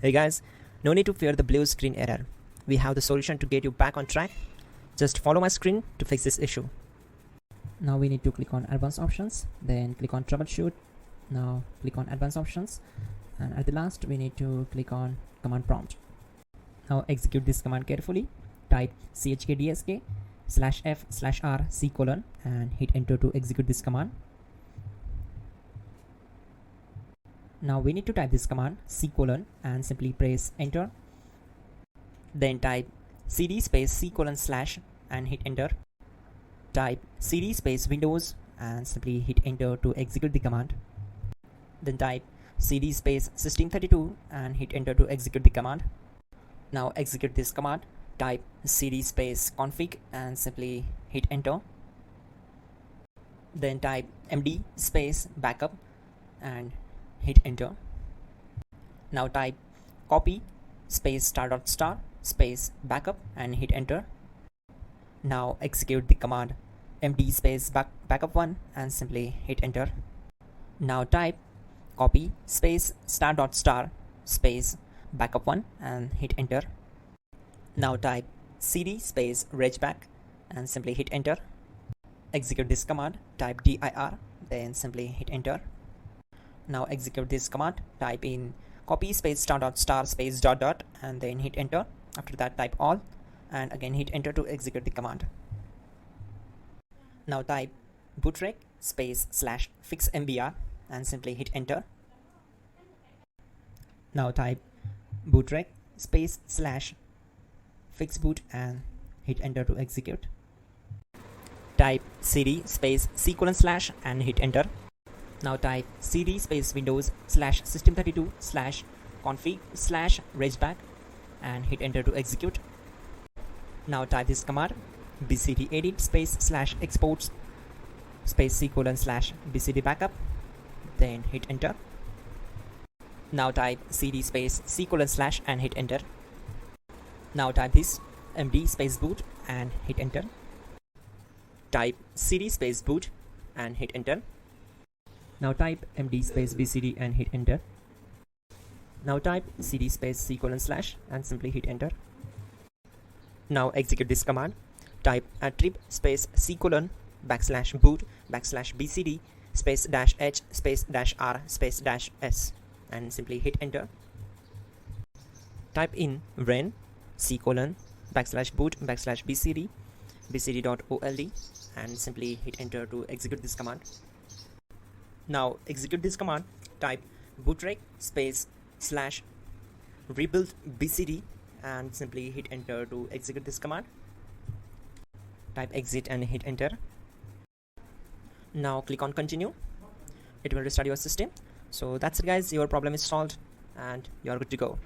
Hey guys, no need to fear the blue screen error. We have the solution to get you back on track. Just follow my screen to fix this issue. Now we need to click on advanced options, then click on troubleshoot. Now click on advanced options, and at the last we need to click on command prompt. Now execute this command carefully. Type chkdsk/f/r/c:, and hit enter to execute this command. Now we need to type this command c:, and simply press enter. Then type cd space c:/ and hit enter. Type cd space Windows and simply hit enter to execute the command. Then type cd space Srttrail.Txt and hit enter to execute the command. Now execute this command. Type cd space config and simply hit enter. Then type md space backup and hit enter. Now type copy space *** space backup and hit enter. Now execute the command md space backup1 and simply hit enter. Now type copy space *** space backup1 and hit enter. Now type cd space regback and simply hit enter. Execute this command. Type dir, then simply hit enter. Now execute this command. Type in copy space *** space ... and then hit enter. After that type all and again hit enter to execute the command. Now type bootrec space /fixmbr and simply hit enter. Now type bootrec space /fixboot and hit enter to execute. Type cd space c:/ and hit enter. Now type cd space Windows /system32/config/regback and hit enter to execute. Now type this command bcd edit space /exports space c:/ bcd backup, then hit enter. Now type cd space c:/ and hit enter. Now type this md space boot and hit enter. Type cd space boot and hit enter. Now type md space bcd and hit enter. Now type cd space c:/ and simply hit enter. Now execute this command. Type attrib space c:/ \boot \bcd space -h space -r space -s and simply hit enter. Type in ren c:/ \boot \bcd bcd.old and simply hit enter to execute this command. Now execute this command. Type bootrec space /rebuild bcd and simply hit enter to execute this command. Type exit and hit enter. Now click on continue. It will restart your system. So that's it guys, your problem is solved and you are good to go.